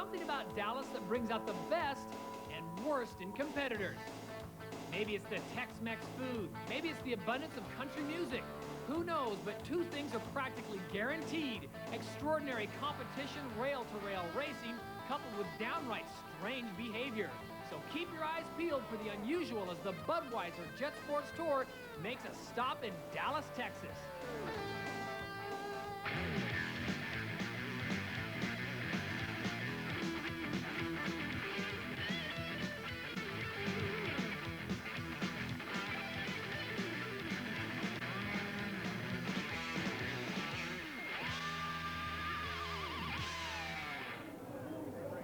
something about Dallas that brings out the best and worst in competitors. Maybe it's the Tex-Mex food. Maybe it's the abundance of country music. Who knows, but two things are practically guaranteed. Extraordinary competition, rail-to-rail racing, coupled with downright strange behavior. So keep your eyes peeled for the unusual as the Budweiser Jet Sports Tour makes a stop in Dallas, Texas.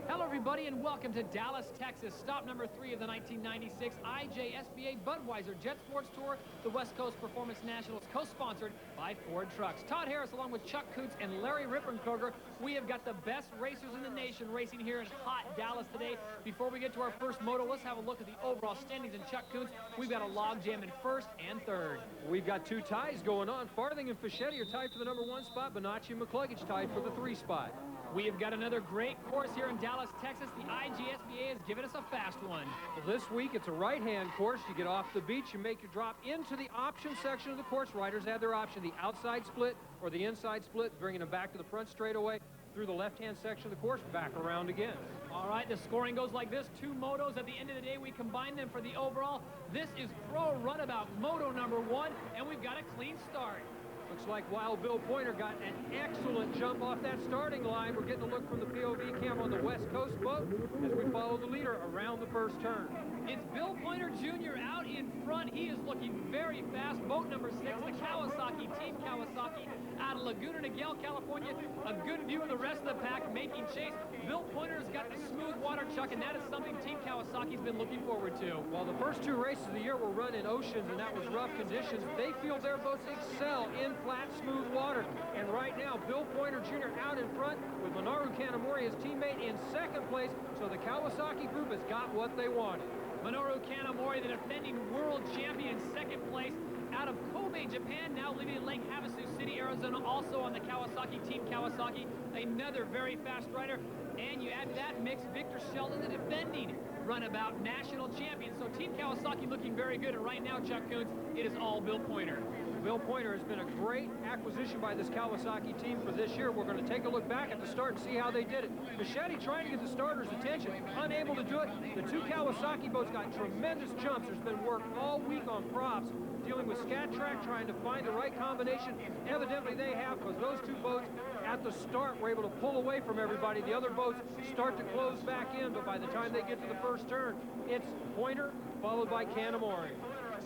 Hello everybody and welcome to Dallas, Texas, stop number 3 of the 1996 IJSBA Budweiser Jet Sports Tour, the West Coast Performance Nationals, co-sponsored by Ford Trucks. Todd Harris along with Chuck Coots and Larry Rippenkroger. We have got the best racers in the nation racing here in hot Dallas today. Before we get to our first moto, let's have a look at the overall standings. And Chuck Coots, we've got a log jam in first and third. We've got two ties going on. Farthing and Fischetti are tied for the number 1 spot. Bonacci and McCluggage tied for the 3 spot. We have got another great course here in Dallas, Texas. The IJSBA has given us a fast one. Well, this week, it's a right-hand course. You get off the beach, you make your drop into the option section of the course. Riders have their option, the outside split or the inside split, bringing them back to the front straightaway through the left-hand section of the course, back around again. All right, the scoring goes like this. 2 motos. At the end of the day, we combine them for the overall. This is Pro Runabout Moto number 1, and we've got a clean start. Looks like Wild Bill Pointer got an excellent jump off that starting line. We're getting a look from the POV camera on the West Coast boat as we follow the leader around the first turn. It's Bill Pointer Jr. out in front. He is looking very fast. Boat number 6, the Kawasaki, Team Kawasaki, out of Laguna Niguel, California. A good view of the rest of the pack making chase. Bill Pointer's got the smooth water, Chuck, and that is something Team Kawasaki's been looking forward to. Well, the first 2 races of the year were run in oceans, and that was rough conditions. They feel their boats excel in flat, smooth water. And right now, Bill Pointer Jr. out in front with Minoru Kanamori, his teammate, in 2nd place. So the Kawasaki group has got what they wanted. Minoru Kanamori, the defending world champion, 2nd place out of Kobe, Japan, now leaving Lake Havasu City, Arizona, also on the Kawasaki, Team Kawasaki. Another very fast rider. And you add to that mix Victor Sheldon, the defending runabout national champion. So Team Kawasaki looking very good. And right now, Chuck Coots, it is all Bill Pointer. Bill Pointer has been a great acquisition by this Kawasaki team for this year. We're going to take a look back at the start and see how they did it. Fischetti trying to get the starters' attention, unable to do it. The 2 Kawasaki boats got tremendous jumps. There's been work all week on props, dealing with scat track, trying to find the right combination. Evidently they have, because those 2 boats at the start were able to pull away from everybody. The other boats start to close back in, but by the time they get to the first turn, it's Pointer followed by Kanamori.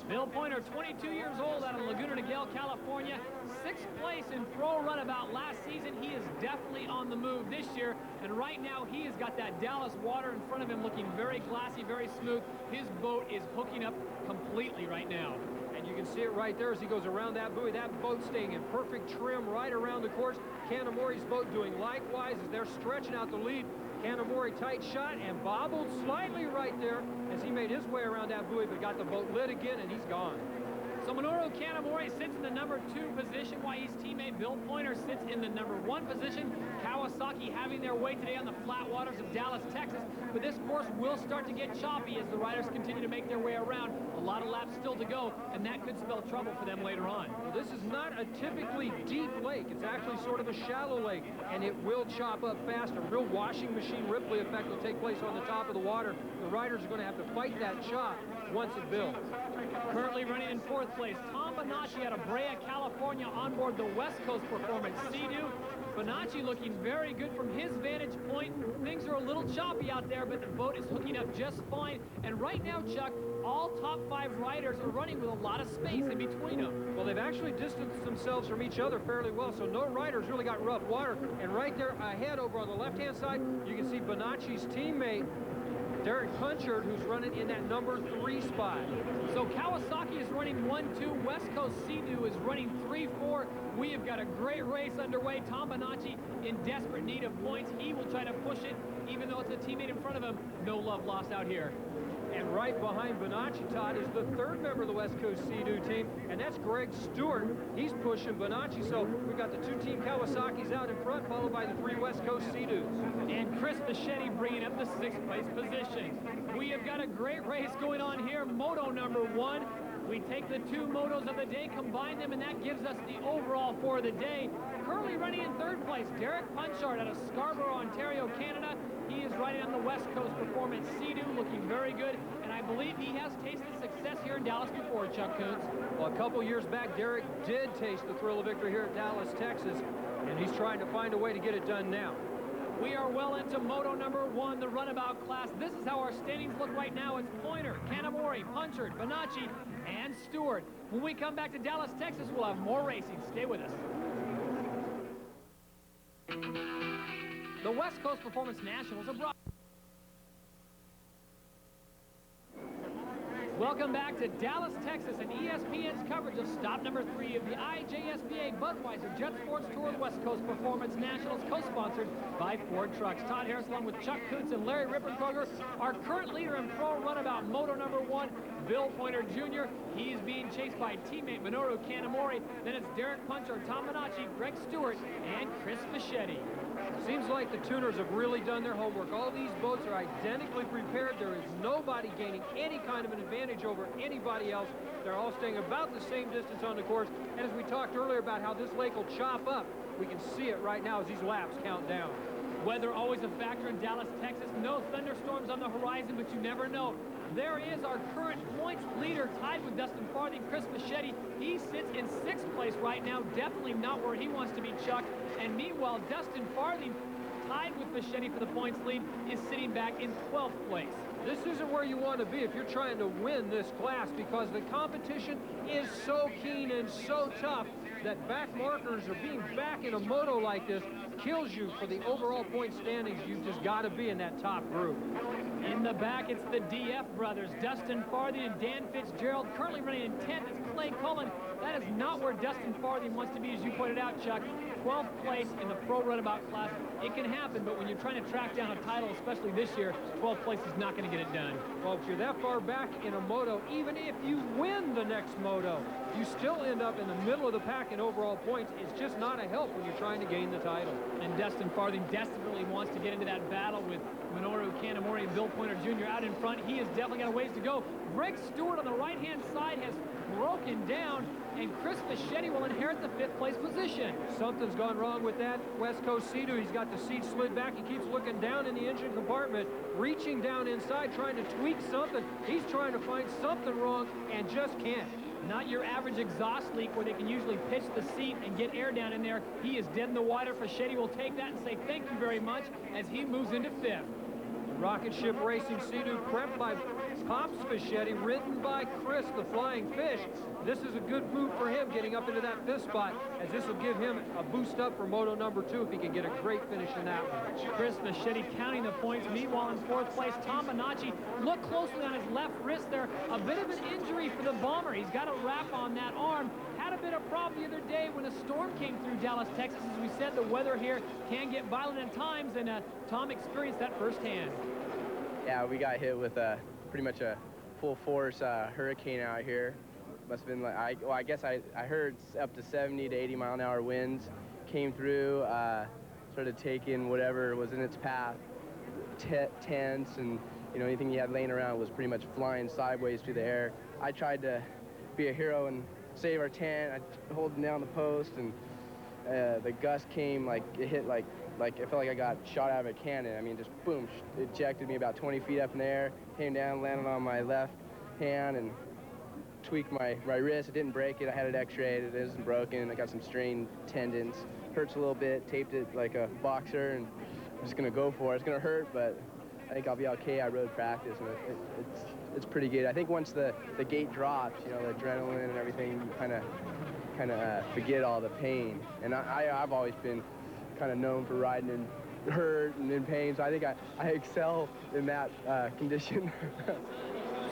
Bill Pointer, 22 years old, out of Laguna Niguel, California. 6th place in Pro Runabout last season. He is definitely on the move this year. And right now, he has got that Dallas water in front of him, looking very glassy, very smooth. His boat is hooking up completely right now. And you can see it right there as he goes around that buoy. That boat staying in perfect trim right around the course. Kanamori's boat doing likewise as they're stretching out the lead. Kanamori tight shot and bobbled slightly right there as he made his way around that buoy, but got the boat lit again, and he's gone. So Minoru Kanamori sits in the number 2 position, while his teammate Bill Pointer sits in the number 1 position. Kawasaki having their way today on the flat waters of Dallas, Texas. But this course will start to get choppy as the riders continue to make their way around. A lot of laps still to go, and that could spell trouble for them later on. Well, this is not a typically deep lake. It's actually sort of a shallow lake, and it will chop up fast. A real washing machine Ripley effect will take place on the top of the water. The riders are going to have to fight that chop once it builds. Currently running in 4th place, Tom Bonacci out of Brea, California, on board the West Coast Performance Sea-Doo. Bonacci looking very good from his vantage point. Things are a little choppy out there, but the boat is hooking up just fine. And right now, Chuck, all top 5 riders are running with a lot of space in between them. Well, they've actually distanced themselves from each other fairly well, so no riders really got rough water. And right there ahead over on the left-hand side, you can see Bonacci's teammate, Derek Punchard, who's running in that number 3 spot. So Kawasaki is running 1-2. West Coast Sea-Doo is running 3-4. We have got a great race underway. Tom Bonacci in desperate need of points. He will try to push it, even though it's a teammate in front of him. No love lost out here. And right behind Bonacci, Todd, is the 3rd member of the West Coast Sea-Doo team, and that's Greg Stewart. He's pushing Bonacci, so we've got the 2 Team Kawasaki's out in front, followed by the 3 West Coast Sea-Doos. And Chris Machete bringing up the 6th place position. We have got a great race going on here. Moto number 1. We take the 2 motos of the day, combine them, and that gives us the overall for the day. Currently running in 3rd place, Derek Punchard out of Scarborough, Ontario, Canada. He is riding on the West Coast Performance Sea-Doo, looking very good, and I believe he has tasted success here in Dallas before, Chuck Kuntz. Well, a couple years back, Derek did taste the thrill of victory here at Dallas, Texas, and he's trying to find a way to get it done now. We are well into moto number 1, the runabout class. This is how our standings look right now. It's Pointer, Canamori, Punchard, Bonacci, and Stewart. When we come back to Dallas, Texas, we'll have more racing. Stay with us. The West Coast Performance Nationals are brought. Welcome back to Dallas, Texas, and ESPN's coverage of stop number 3 of the IJSBA Budweiser Jet Sports Tour West Coast Performance Nationals, co-sponsored by Ford Trucks. Todd Harris, along with Chuck Kuntz and Larry Rippenkroger, our current leader in pro runabout moto number 1, Bill Pointer Jr. He's being chased by teammate Minoru Kanamori. Then it's Derek Punchard, Tom Bonacci, Greg Stewart, and Chris Machete. Seems like the tuners have really done their homework. All these boats are identically prepared. There is nobody gaining any kind of an advantage over anybody else. They're all staying about the same distance on the course. And as we talked earlier about how this lake will chop up, we can see it right now as these laps count down. Weather always a factor in Dallas, Texas. No thunderstorms on the horizon, but you never know. There is our current points leader, tied with Dustin Farthing, Chris Machete. He sits in 6th place right now, definitely not where he wants to be, Chuck. And meanwhile, Dustin Farthing, tied with Machete for the points lead, is sitting back in 12th place. This isn't where you want to be if you're trying to win this class, because the competition is so keen and so tough that back markers or being back in a moto like this kills you for the overall point standings. You've just got to be in that top group. In the back, it's the DF brothers, Dustin Farthing and Dan Fitzgerald, currently running in 10th. It's Clay Cullen. That is not where Dustin Farthing wants to be, as you pointed out, Chuck. 12th place in the pro runabout class. It can happen, but when you're trying to track down a title, especially this year, 12th place is not going to get it done. Well, if you're that far back in a moto, even if you win the next moto, you still end up in the middle of the pack in overall points. It's just not a help when you're trying to gain the title. And Dustin Farthing desperately wants to get into that battle with Minoru Kanamori and Bill Pointer Jr. out in front. He has definitely got a ways to go. Greg Stewart on the right-hand side has broken down, and Chris Machete will inherit the 5th place position. Something's gone wrong with that West Coast Sea-Doo. He's got the seat slid back. He keeps looking down in the engine compartment, reaching down inside, trying to tweak something. He's trying to find something wrong and just can't. Not your average exhaust leak where they can usually pitch the seat and get air down in there. He is dead in the water. Machete will take that and say thank you very much as he moves into 5th. Rocket Ship Racing Sea-Doo, prepped by Pops Machete, ridden by Chris, the Flying Fish. This is a good move for him getting up into that 5th spot, as this will give him a boost up for moto number 2 if he can get a great finish in that one. Chris Machete counting the points. Meanwhile, in 4th place, Tom Bonacci. Look closely on his left wrist there. A bit of an injury for the bomber. He's got a wrap on that arm. Had a bit of problem the other day when a storm came through Dallas, Texas. As we said, the weather here can get violent at times, and Tom experienced that firsthand. Yeah, we got hit with pretty much a full force hurricane out here. Must have been like, I guess I heard up to 70 to 80 mile an hour winds came through, started taking whatever was in its path, tents and anything you had laying around was pretty much flying sideways through the air. I tried to be a hero and save our tent. I holding down the post, and the gust came, like it hit like it felt like I got shot out of a cannon. I mean, just boom, ejected me about 20 feet up in the air, came down, landed on my left hand, and tweaked my wrist. It didn't break it. I had it x-rayed. It isn't broken. I got some strained tendons. Hurts a little bit. Taped it like a boxer, and I'm just gonna go for it. It's gonna hurt, but I think I'll be okay. I rode practice, and it's pretty good. I think once the gate drops, the adrenaline and everything, you kind of forget all the pain. And I've always been kind of known for riding in hurt and in pain, so I think I excel in that condition.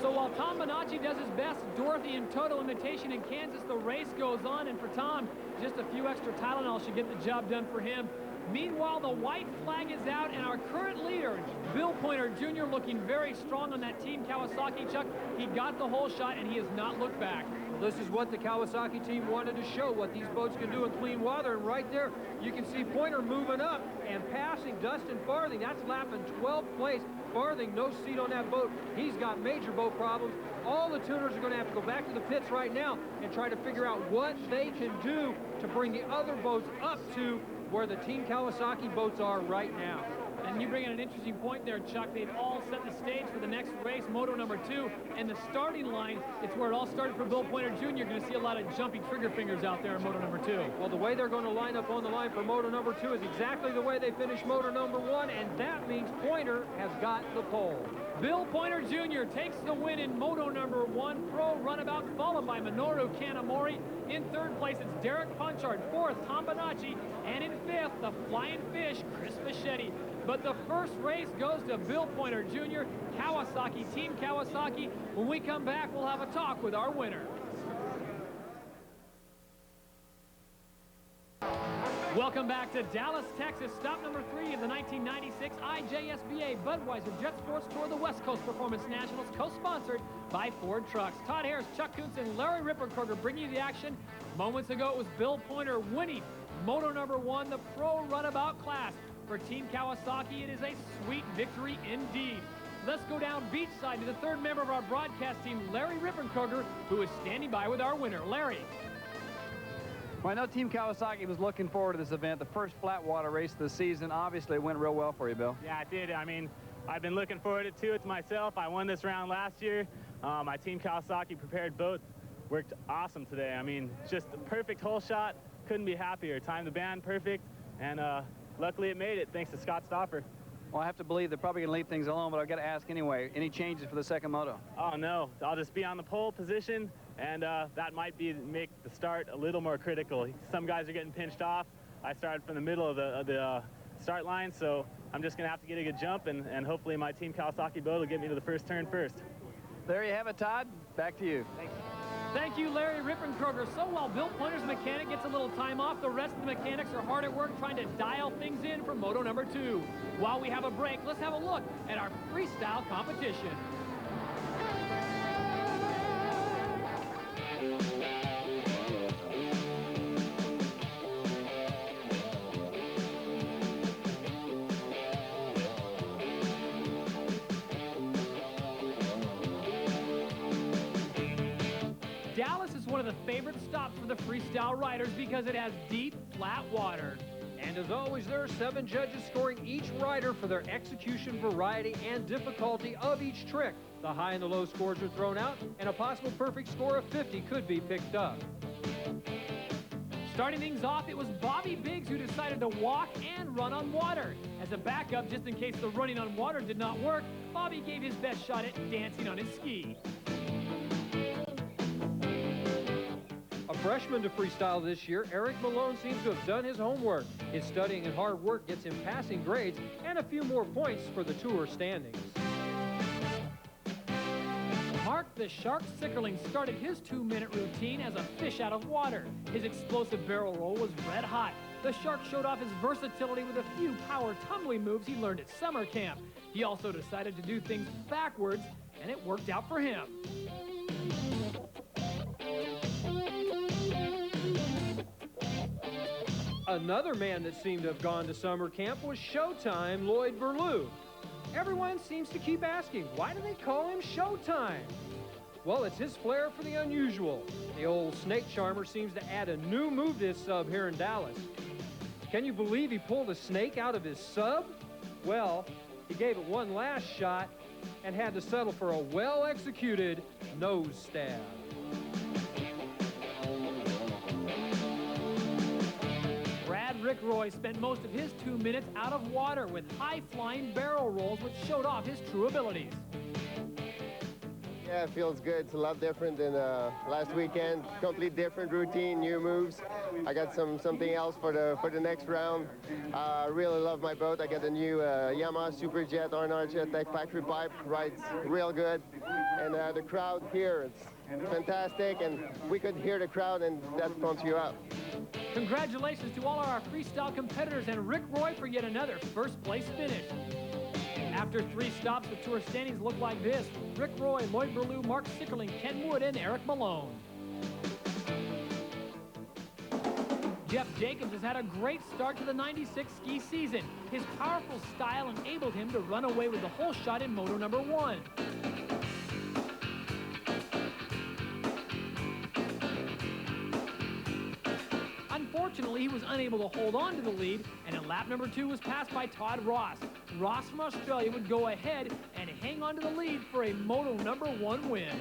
So while Tom Bonacci does his best, Dorothy in total imitation in Kansas, the race goes on, and for Tom, just a few extra Tylenol should get the job done for him. Meanwhile, the white flag is out, and our current leader, Bill Pointer Jr., looking very strong on that Team Kawasaki, Chuck. He got the whole shot, and he has not looked back. This is what the Kawasaki team wanted to show, what these boats can do in clean water. And right there, you can see Pointer moving up and passing Dustin Farthing. That's lapping 12th place. Farthing, no seat on that boat. He's got major boat problems. All the tuners are going to have to go back to the pits right now and try to figure out what they can do to bring the other boats up to where the Team Kawasaki boats are right now. And you bring in an interesting point there, Chuck. They've all set the stage for the next race, Moto number 2, and the starting line, it's where it all started for Bill Pointer Jr. You're going to see a lot of jumping trigger fingers out there in Moto number 2. Well, the way they're going to line up on the line for Moto number 2 is exactly the way they finished Moto number 1, and that means Pointer has got the pole. Bill Pointer Jr. takes the win in Moto number 1 Pro Runabout, followed by Minoru Kanamori. In 3rd place, it's Derek Punchard. 4th, Tom Bonacci. And in 5th, the Flying Fish, Chris Fischetti. But the first race goes to Bill Pointer Jr., Kawasaki, Team Kawasaki. When we come back, we'll have a talk with our winner. Welcome back to Dallas, Texas. Stop number 3 of the 1996 IJSBA Budweiser Jet Sports Tour, the West Coast Performance Nationals, co-sponsored by Ford Trucks. Todd Harris, Chuck Kuntz, and Larry Ripperkruger bringing you the action. Moments ago, it was Bill Pointer winning Moto number 1, the Pro Runabout class. For Team Kawasaki, it is a sweet victory indeed. Let's go down beachside to the 3rd member of our broadcast team, Larry Ripperkruger, who is standing by with our winner. Larry. Well, I know Team Kawasaki was looking forward to this event, the first flat water race of the season. Obviously, it went real well for you, Bill. Yeah, it did. I mean, I've been looking forward to it myself. I won this round last year. My Team Kawasaki prepared boat worked awesome today. I mean, just a perfect hole shot. Couldn't be happier. Timed the band perfect, and luckily it made it thanks to Scott Stoffer. Well, I have to believe they're probably going to leave things alone, but I've got to ask anyway, any changes for the second moto? Oh, no. I'll just be on the pole position, and that might make the start a little more critical. Some guys are getting pinched off. I started from the middle of the start line, so I'm just going to have to get a good jump, and hopefully my Team Kawasaki boat will get me to the first turn first. There you have it, Todd. Back to you. Thanks. Thank you, Larry Ripperkruger. So while Bill Pointer's mechanic gets a little time off, the rest of the mechanics are hard at work trying to dial things in for Moto number 2. While we have a break, let's have a look at our freestyle competition. Dallas is one of the favorite stops for the freestyle riders because it has deep, flat water. And as always, there are 7 judges scoring each rider for their execution, variety, and difficulty of each trick. The high and the low scores are thrown out, and a possible perfect score of 50 could be picked up. Starting things off, it was Bobby Biggs who decided to walk and run on water. As a backup, just in case the running on water did not work, Bobby gave his best shot at dancing on his ski. A freshman to freestyle this year, Eric Malone seems to have done his homework. His studying and hard work gets him passing grades and a few more points for the tour standings. Mark the Shark Sickerling started his 2-minute routine as a fish out of water. His explosive barrel roll was red hot. The Shark showed off his versatility with a few power tumbling moves he learned at summer camp. He also decided to do things backwards, and it worked out for him. Another man that seemed to have gone to summer camp was Showtime Lloyd Berlew. Everyone seems to keep asking, why do they call him Showtime? Well, it's his flair for the unusual. The old snake charmer seems to add a new move to his sub here in Dallas. Can you believe he pulled a snake out of his sub? Well, he gave it one last shot and had to settle for a well-executed nose stab. Rick Roy spent most of his 2 minutes out of water with high-flying barrel rolls, which showed off his true abilities. Yeah, it feels good. It's a lot different than last weekend. Complete different routine, new moves. I got something else for the next round. I really love my boat. I got a new Yamaha Superjet R&R Jet Tech factory pipe. Rides real good. And the crowd here, fantastic, and we could hear the crowd, and that pumps you up. Congratulations to all our freestyle competitors and Rick Roy for yet another first-place finish. After 3 stops, the tour standings look like this: Rick Roy, Lloyd Berlew, Mark Sickerling, Ken Wood, and Eric Malone. Jeff Jacobs has had a great start to the '96 ski season. His powerful style enabled him to run away with the whole shot in Moto number 1. Unfortunately, he was unable to hold on to the lead, and in lap number 2 was passed by Todd Ross. Ross from Australia would go ahead and hang on to the lead for a Moto number 1 win.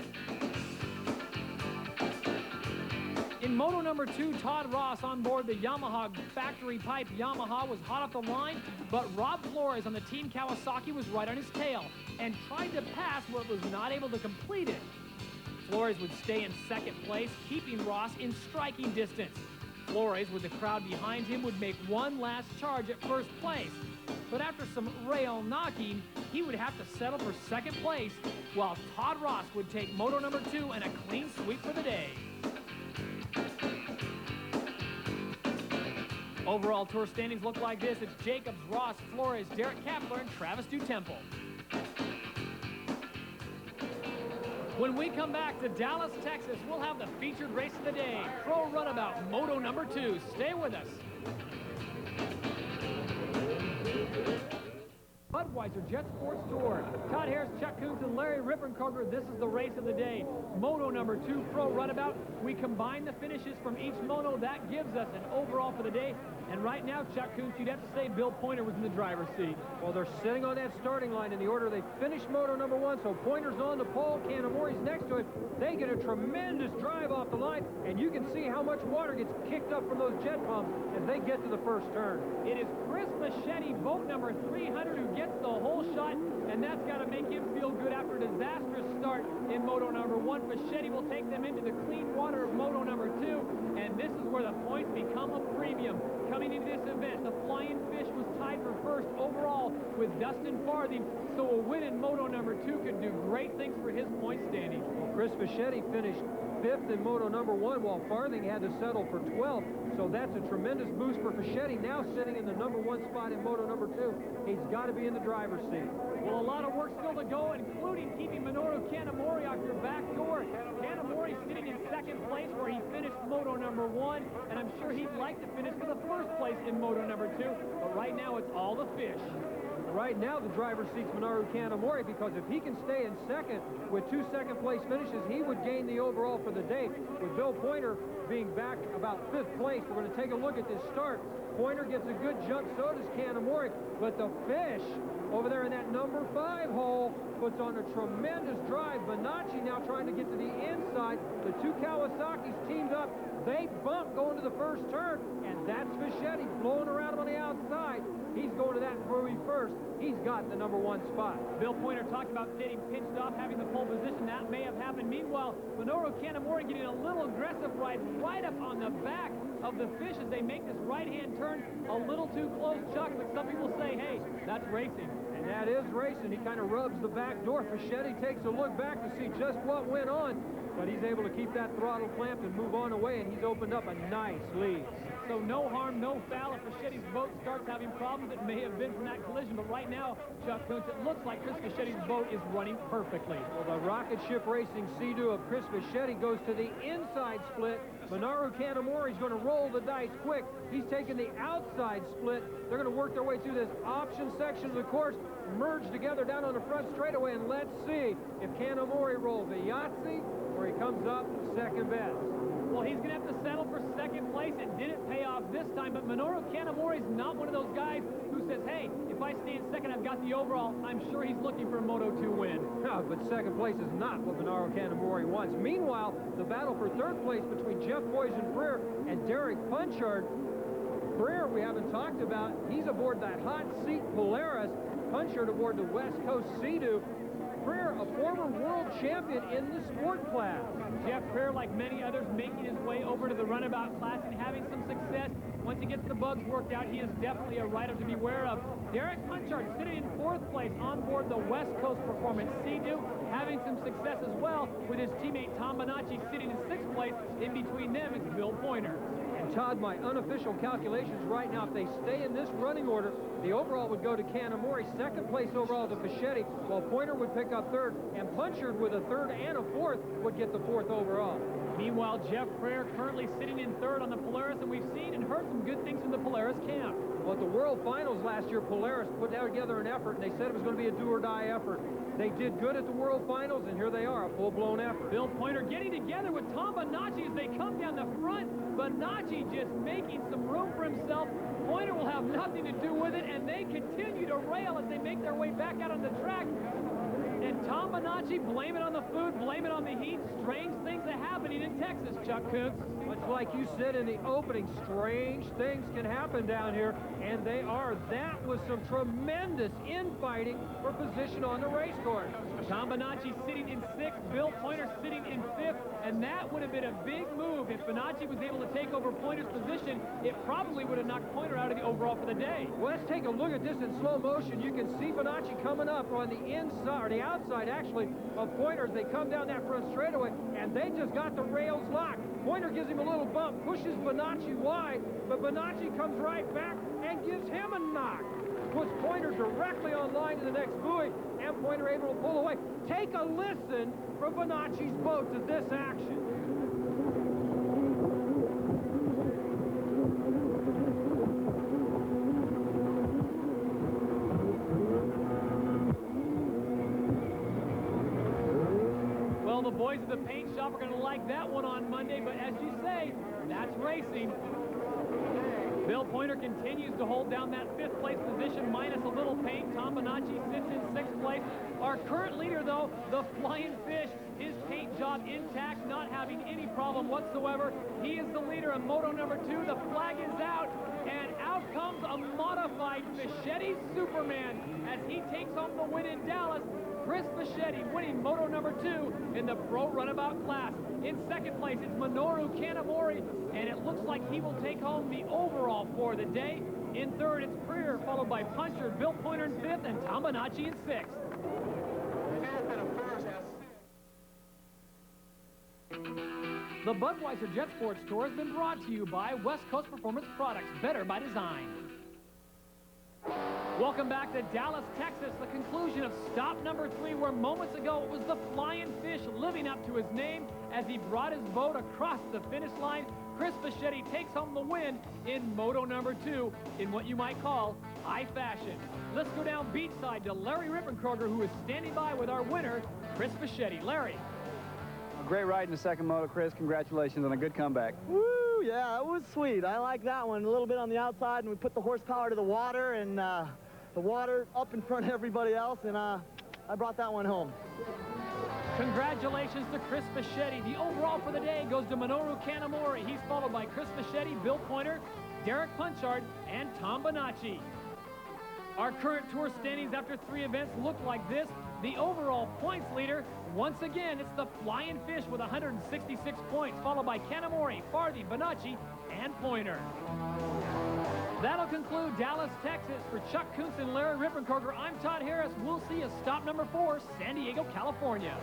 In Moto number 2, Todd Ross on board the Yamaha factory pipe Yamaha was hot off the line, but Rob Flores on the Team Kawasaki was right on his tail and tried to pass but was not able to complete it. Flores would stay in second place, keeping Ross in striking distance. Flores, with the crowd behind him, would make one last charge at first place. But after some rail knocking, he would have to settle for second place, while Todd Ross would take Moto number 2 and a clean sweep for the day. Overall tour standings look like this. It's Jacobs, Ross, Flores, Derek Kapler, and Travis DuTemple. When we come back to Dallas, Texas, we'll have the featured race of the day, Pro Runabout Moto number 2. Stay with us. Budweiser Jet Sports Tour. Todd Harris, Chuck Kuntz, and Larry Rippenkoger. This is the race of the day. Moto number 2 Pro Runabout. We combine the finishes from each moto. That gives us an overall for the day. And right now, Chuck Kuntz, you'd have to say Bill Pointer was in the driver's seat. Well, they're sitting on that starting line in the order they finished Moto number 1, so Pointer's on the pole, Canamori's next to it. They get a tremendous drive off the line, and you can see how much water gets kicked up from those jet pumps as they get to the first turn. It is Chris Machete, boat number 300, who gets the whole shot, and that's got to make him feel good after a disastrous start in Moto number 1. Machete will take them into the clean water of Moto number 2, and this is where the points become a premium. Coming into this event, the Flying Fish was tied for first overall with Dustin Farthing, so a win in Moto number 2 could do great things for his point standing. Well, Chris Machete finished 5th in Moto number 1, while Farthing had to settle for 12th. So that's a tremendous boost for Machete, now sitting in the number 1 spot in Moto number 2. He's got to be in the driver's seat. Well, a lot of work still to go, including keeping Minoru Kanamori off your back door. Kanamori sitting in second place where he finished Moto number 1, and I'm sure he'd like to finish for the first place in Moto number 2, but right now it's all the fish. Right now, the driver's seat's Minoru Kanamori, because if he can stay in second with 2 second-place finishes, he would gain the overall for the day. With Bill Pointer being back about 5th place, we're going to take a look at this start. Pointer gets a good jump, so does Kanamori, but the fish over there in that number 5 hole puts on a tremendous drive. Bonacci now trying to get to the inside. The 2 Kawasaki's teamed up. They bump going to the first turn, and that's Machete blowing around him on the outside. He's going to that buoy first. He's got the number 1 spot. Bill Pointer talked about getting pinched off, having the pole position. That may have happened. Meanwhile, Minoru Kanamori getting a little aggressive right up on the back of the fish as they make this right-hand turn a little too close, Chuck, but some people say, hey, that's racing. And that is racing. He kind of rubs the back door. Machete takes a look back to see just what went on, but he's able to keep that throttle clamped and move on away, and he's opened up a nice lead. So no harm, no foul. If Machete's boat starts having problems, it may have been from that collision, but right now, Chuck Kuntz, it looks like Chris Machete's boat is running perfectly. Well, the rocket ship racing Sea-Doo of Chris Machete goes to the inside split. Minoru Kanamori's going to roll the dice quick. He's taking the outside split. They're going to work their way through this option section of the course, merge together down on the front straightaway, and let's see if Kanamori rolls a Yahtzee or he comes up second best. Well, he's going to have to settle for second place. It didn't pay off this time, but Minoru Kanamori is not one of those guys who says, hey, if I stay in second, I've got the overall. I'm sure he's looking for a Moto 2 win. No, but second place is not what Minoru Kanamori wants. Meanwhile, the battle for third place between Jeff Boysen-Freer and Derek Punchard. Freer, we haven't talked about. He's aboard that hot seat Polaris. Punchard aboard the West Coast Sea-Doo. Freer, a former world champion in the sport class. Jeff Freer, like many others, making his way over to the runabout class and having some success. Once he gets the bugs worked out, he is definitely a rider to beware of. Derek Punchard sitting in 4th place on board the West Coast Performance Sea-Doo, having some success as well, with his teammate Tom Bonacci sitting in 6th place. In between them is Bill Pointer. And Todd, my unofficial calculations right now, if they stay in this running order, the overall would go to Canamori, 2nd place overall to Fischetti, while Pointer would pick up 3rd, and Punchard with a 3rd and a 4th would get the 4th overall. Meanwhile, Jeff Freer currently sitting in 3rd on the Polaris, and we've seen and heard some good things from the Polaris camp. Well, at the World Finals last year, Polaris put together an effort, and they said it was going to be a do-or-die effort. They did good at the World Finals, and here they are, a full-blown effort. Bill Pointer getting together with Tom Bonacci as they come down the front. Bonacci just making some room for himself. Pointer will have nothing to do with it, and they continue to rail as they make their way back out on the track. And Tom Bonacci, blame it on the food, blame it on the heat. Strange things are happening in Texas, Chuck Kuntz. Much like you said in the opening, strange things can happen down here, and they are. That was some tremendous infighting for position on the race course. Tom Bonacci sitting in 6th, Bill Pointer sitting in 5th, and that would have been a big move. If Bonacci was able to take over Pointer's position, it probably would have knocked Pointer out of the overall for the day. Well, let's take a look at this in slow motion. You can see Bonacci coming up on the inside, or the outside actually, of Pointer as they come down that front straightaway, and they just got the rails locked. Pointer gives him a little bump, pushes Bonacci wide, but Bonacci comes right back and gives him a knock. Puts Pointer directly on line to the next buoy, and Pointer able to pull away. Take a listen from Bonacci's boat to this action. Well, the boys at the paint shop are going to like that one on Monday, but as you say, that's racing. Bill Pointer continues to hold down that 5th place position minus a little paint. Tom Bonacci sits in 6th place. Our current leader, though, the Flying Fish, his paint job intact, not having any problem whatsoever. He is the leader in Moto number 2. The flag is out, and out comes a modified Fischetti Superman as he takes home the win in Dallas. Chris Fischetti winning Moto number 2 in the Pro Runabout class. In 2nd place, it's Minoru Kanamori, and it looks like he will take home the overall for the day. In 3rd, it's Freer, followed by Puncher, Bill Pointer in 5th, and Tom Bonacci in 6th. The Budweiser Jet Sports Tour has been brought to you by West Coast Performance Products, better by design. Welcome back to Dallas, Texas, the conclusion of stop number 3, where moments ago it was the Flying Fish living up to his name as he brought his boat across the finish line. Chris Fischetti takes home the win in Moto number 2 in what you might call high fashion. Let's go down beachside to Larry Rippenkroger, who is standing by with our winner, Chris Fischetti. Larry. A great ride in the second moto, Chris. Congratulations on a good comeback. Woo, yeah, it was sweet. I like that one. A little bit on the outside, and we put the horsepower to the water, and the water up in front of everybody else, and I brought that one home. Congratulations to Chris Fischetti. The overall for the day goes to Minoru Kanamori. He's followed by Chris Fischetti, Bill Pointer, Derek Punchard, and Tom Bonacci. Our current tour standings after 3 events look like this. The overall points leader, once again, it's the Flying Fish with 166 points, followed by Kanamori, Farthey, Bonacci, and Pointer. That'll conclude Dallas, Texas. For Chuck Kuntz and Larry Rippenkroger, I'm Todd Harris. We'll see you stop number 4, San Diego, California.